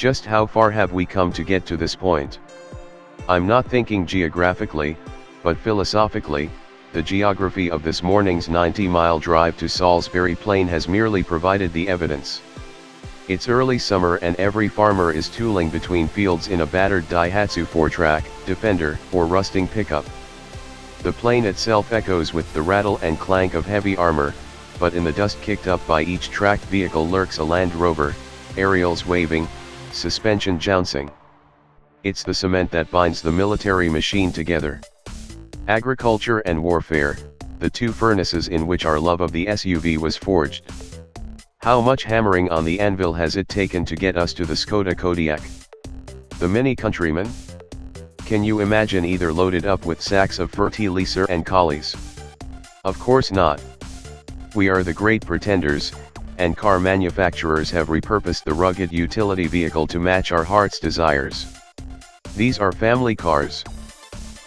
Just how far have we come to get to this point? I'm not thinking geographically, but philosophically. The geography of this morning's 90-mile drive to Salisbury Plain has merely provided the evidence. It's early summer and every farmer is tooling between fields in a battered Daihatsu 4-track, Defender, or rusting pickup. The plain itself echoes with the rattle and clank of heavy armor, but in the dust kicked up by each tracked vehicle lurks a Land Rover, aerials waving, suspension jouncing. It's the cement that binds the military machine together. Agriculture and warfare, the two furnaces in which our love of the SUV was forged. How much hammering on the anvil has it taken to get us to the Skoda Kodiaq? The Mini Countryman? Can you imagine either loaded up with sacks of fertilizer and collies? Of course not. We are the great pretenders, and car manufacturers have repurposed the rugged utility vehicle to match our heart's desires. These are family cars.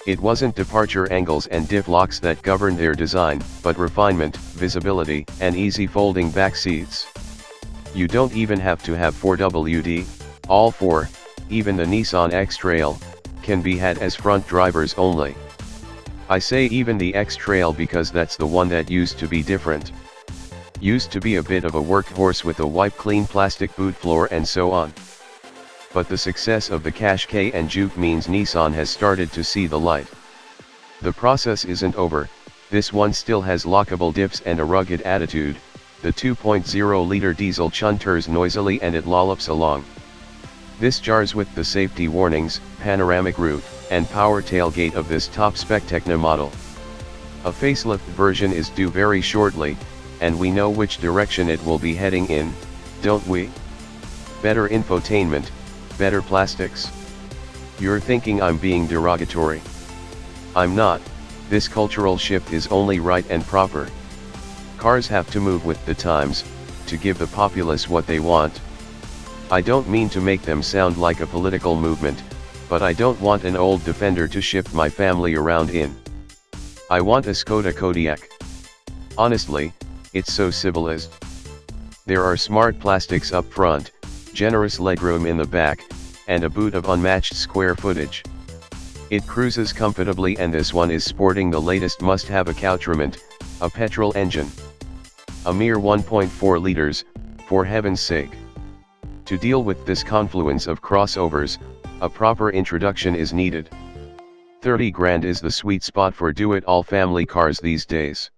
It wasn't departure angles and diff locks that governed their design, but refinement, visibility, and easy folding back seats. You don't even have to have 4WD, all four, even the Nissan X-Trail, can be had as front drivers only. I say even the X-Trail because that's the one that used to be different. Used to be a bit of a workhorse with a wipe-clean plastic boot floor and so on. But the success of the Qashqai and Juke means Nissan has started to see the light. The process isn't over, this one still has lockable dips and a rugged attitude. The 2.0-liter diesel chunters noisily and it lollops along. This jars with the safety warnings, panoramic roof, and power tailgate of this top-spec Techno model. A facelift version is due very shortly, and we know which direction it will be heading in, don't we? Better infotainment, better plastics. You're thinking I'm being derogatory. I'm not, this cultural shift is only right and proper. Cars have to move with the times, to give the populace what they want. I don't mean to make them sound like a political movement, but I don't want an old Defender to shift my family around in. I want a Skoda Kodiaq. Honestly, it's so civilized. There are smart plastics up front, generous legroom in the back, and a boot of unmatched square footage. It cruises comfortably and this one is sporting the latest must-have accoutrement, a petrol engine. A mere 1.4 liters, for heaven's sake. To deal with this confluence of crossovers, a proper introduction is needed. 30 grand is the sweet spot for do-it-all family cars these days.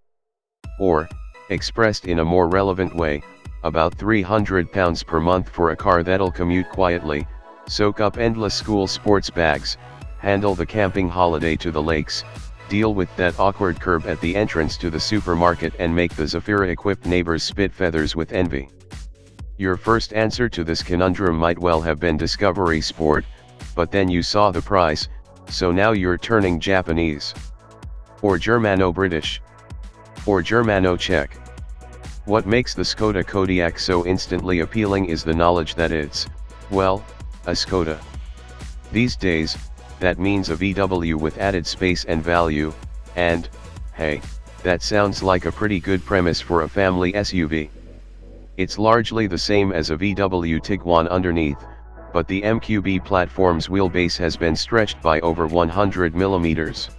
Or, expressed in a more relevant way, about £300 per month for a car that'll commute quietly, soak up endless school sports bags, handle the camping holiday to the lakes, deal with that awkward curb at the entrance to the supermarket and make the Zafira-equipped neighbors spit feathers with envy. Your first answer to this conundrum might well have been Discovery Sport, but then you saw the price, so now you're turning Japanese. Or Germano-British. Or Germano-Czech. What makes the Skoda Kodiaq so instantly appealing is the knowledge that it's, well, a Skoda. These days, that means a VW with added space and value, and, hey, that sounds like a pretty good premise for a family SUV. It's largely the same as a VW Tiguan underneath, but the MQB platform's wheelbase has been stretched by over 100 mm.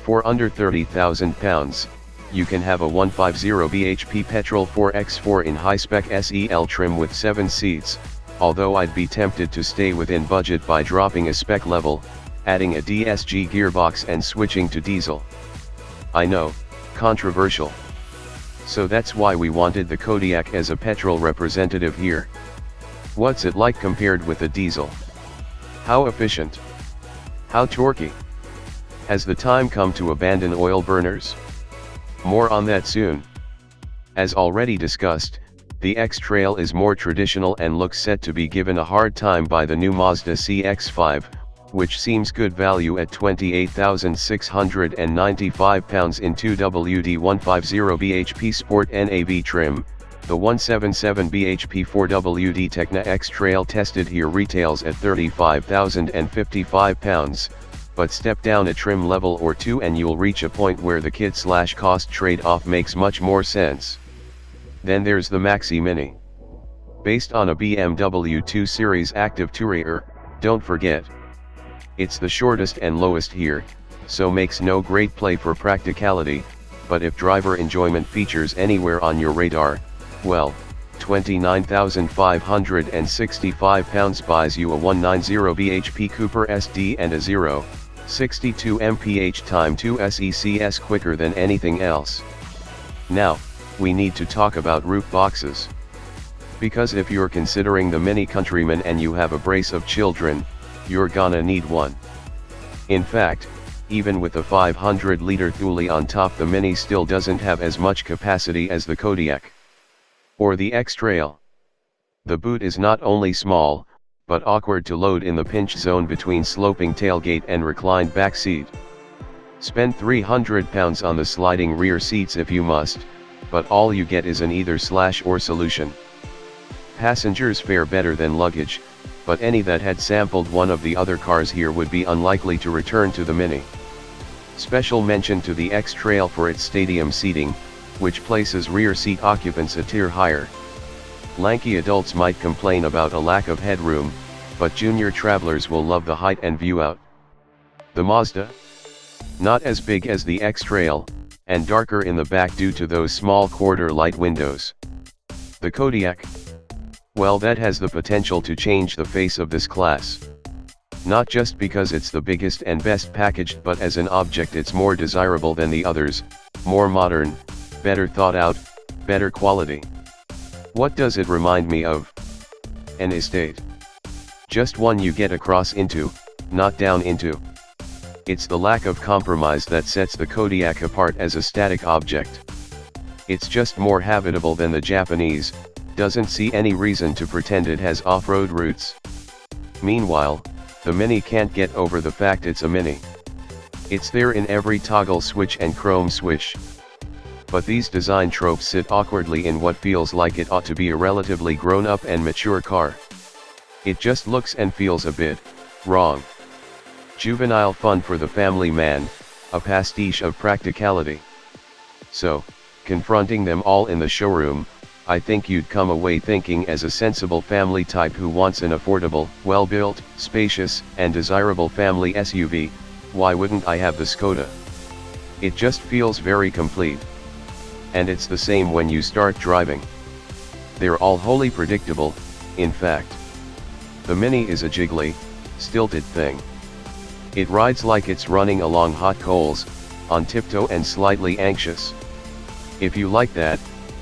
For under £30,000, you can have a 150 bhp petrol 4x4 in high-spec SEL trim with 7 seats, although I'd be tempted to stay within budget by dropping a spec level, adding a DSG gearbox and switching to diesel. I know, controversial. So that's why we wanted the Kodiaq as a petrol representative here. What's it like compared with a diesel? How efficient? How torquey? Has the time come to abandon oil burners? More on that soon. As already discussed, the X-Trail is more traditional and looks set to be given a hard time by the new Mazda CX-5, which seems good value at £28,695 in 2WD 150 bhp Sport NAV trim. The 177 bhp 4WD Tecna X-Trail tested here retails at £35,055, but step down a trim level or two and you'll reach a point where the kit/cost trade-off makes much more sense. Then there's the Maxi Mini. Based on a BMW 2 Series Active Tourer, don't forget. It's the shortest and lowest here, so makes no great play for practicality, but if driver enjoyment features anywhere on your radar, well, 29,565 pounds buys you a 190 bhp Cooper SD and a 0.62 mph time 2 SECS quicker than anything else. Now, we need to talk about roof boxes. Because if you're considering the Mini Countryman and you have a brace of children, you're gonna need one. In fact, even with the 500-liter Thule on top, the Mini still doesn't have as much capacity as the Kodiaq or the X-Trail. The boot is not only small, but awkward to load in the pinch zone between sloping tailgate and reclined back seat. Spend 300 pounds on the sliding rear seats if you must, but all you get is an either/or solution. Passengers fare better than luggage, but any that had sampled one of the other cars here would be unlikely to return to the Mini. Special mention to the X-Trail for its stadium seating, which places rear seat occupants a tier higher. Lanky adults might complain about a lack of headroom, but junior travelers will love the height and view out. The Mazda? Not as big as the X-Trail, and darker in the back due to those small quarter light windows. The Kodiaq? Well, that has the potential to change the face of this class. Not just because it's the biggest and best packaged, but as an object it's more desirable than the others, more modern, better thought out, better quality. What does it remind me of? An estate. Just one you get across into, not down into. It's the lack of compromise that sets the Kodiaq apart as a static object. It's just more habitable than the Japanese, doesn't see any reason to pretend it has off-road roots. Meanwhile, the Mini can't get over the fact it's a Mini. It's there in every toggle switch and chrome swish. But these design tropes sit awkwardly in what feels like it ought to be a relatively grown-up and mature car. It just looks and feels a bit wrong. Juvenile fun for the family man, a pastiche of practicality. So, confronting them all in the showroom, I think you'd come away thinking, as a sensible family type who wants an affordable, well-built, spacious, and desirable family SUV, why wouldn't I have the Skoda? It just feels very complete. And it's the same when you start driving. They're all wholly predictable, in fact. The Mini is a jiggly, stilted thing. It rides like it's running along hot coals, on tiptoe and slightly anxious. If you like that,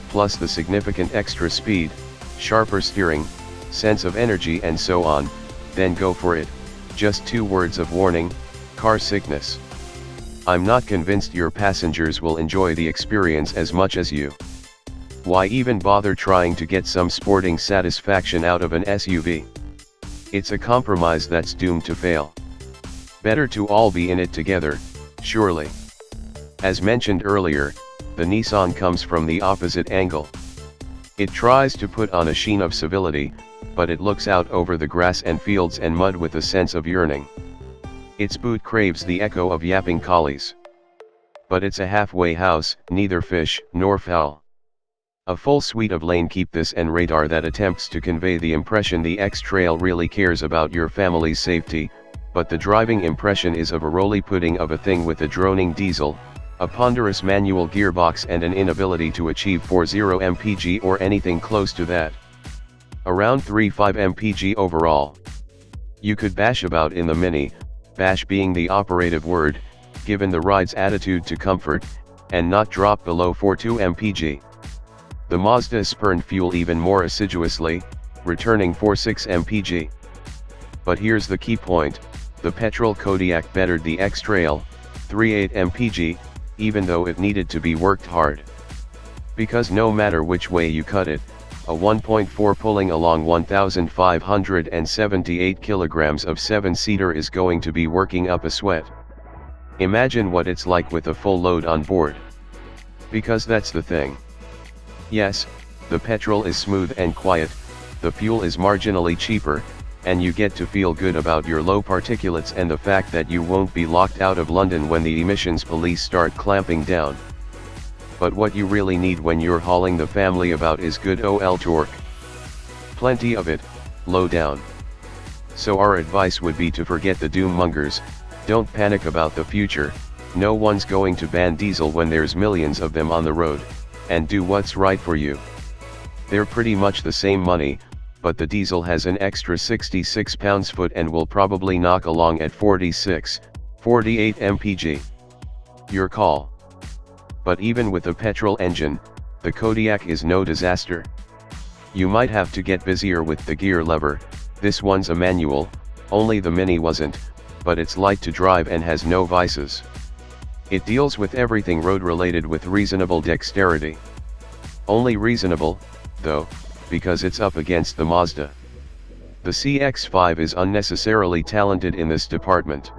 plus the significant extra speed, sharper steering, sense of energy and so on, then go for it. Just 2 words of warning: car sickness. I'm not convinced your passengers will enjoy the experience as much as you. Why even bother trying to get some sporting satisfaction out of an SUV? It's a compromise that's doomed to fail. Better to all be in it together, surely. As mentioned earlier, the Nissan comes from the opposite angle. It tries to put on a sheen of civility, but it looks out over the grass and fields and mud with a sense of yearning. Its boot craves the echo of yapping collies. But it's a halfway house, neither fish nor fowl. A full suite of lane keep this and radar that attempts to convey the impression the X-Trail really cares about your family's safety, but the driving impression is of a roly-pudding of a thing with a droning diesel, a ponderous manual gearbox and an inability to achieve 40 mpg or anything close to that. Around 35 mpg overall. You could bash about in the Mini, bash being the operative word, given the ride's attitude to comfort, and not drop below 42 mpg. The Mazda spurned fuel even more assiduously, returning 46 mpg. But here's the key point: the petrol Kodiaq bettered the X-Trail, 38 mpg, even though it needed to be worked hard. Because no matter which way you cut it, a 1.4 pulling along 1,578 kilograms of 7-seater is going to be working up a sweat. Imagine what it's like with a full load on board. Because that's the thing. Yes, the petrol is smooth and quiet, the fuel is marginally cheaper, and you get to feel good about your low particulates and the fact that you won't be locked out of London when the emissions police start clamping down. But what you really need when you're hauling the family about is good OL torque. Plenty of it, low down. So our advice would be to forget the doom mongers, don't panic about the future, no one's going to ban diesel when there's millions of them on the road, and do what's right for you. They're pretty much the same money, but the diesel has an extra 66 pounds-foot and will probably knock along at 46, 48 mpg. Your call. But even with a petrol engine, the Kodiaq is no disaster. You might have to get busier with the gear lever, this one's a manual, only the Mini wasn't, but it's light to drive and has no vices. It deals with everything road-related with reasonable dexterity. Only reasonable, though, because it's up against the Mazda. The CX-5 is unnecessarily talented in this department.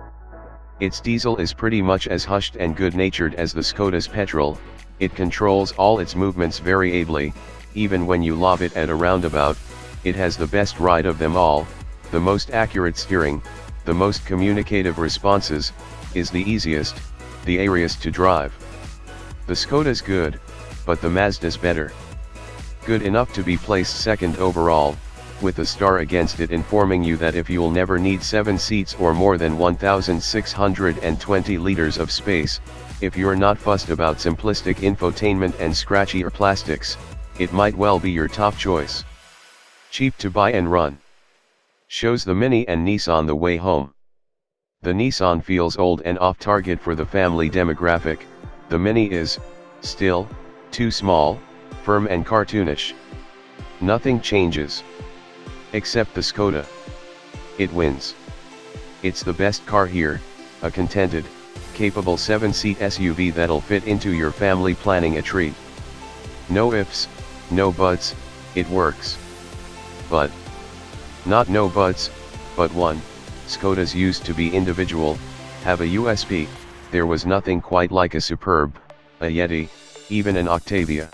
Its diesel is pretty much as hushed and good-natured as the Skoda's petrol, it controls all its movements very ably, even when you lob it at a roundabout, it has the best ride of them all, the most accurate steering, the most communicative responses, is the easiest, the airiest to drive. The Skoda's good, but the Mazda's better. Good enough to be placed second overall, with a star against it informing you that if you'll never need 7 seats or more than 1,620 liters of space, if you're not fussed about simplistic infotainment and scratchier plastics, it might well be your top choice. Cheap to buy and run. Shows the Mini and Nissan the way home. The Nissan feels old and off-target for the family demographic, the Mini is, still, too small, firm and cartoonish. Nothing changes. Except the Skoda. It wins. It's the best car here, a contented, capable 7-seat SUV that'll fit into your family planning a treat. No ifs, no buts, it works. But. Not no buts, but one, Skodas used to be individual, have a USP, there was nothing quite like a Superb, a Yeti, even an Octavia.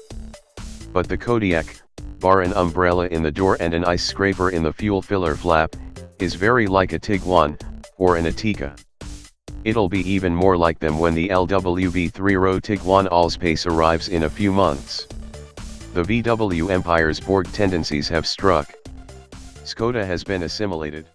But the Kodiaq, bar an umbrella in the door and an ice scraper in the fuel filler flap, is very like a Tiguan, or an Ateca. It'll be even more like them when the LWV 3-row Tiguan Allspace arrives in a few months. The VW Empire's Borg tendencies have struck. Skoda has been assimilated.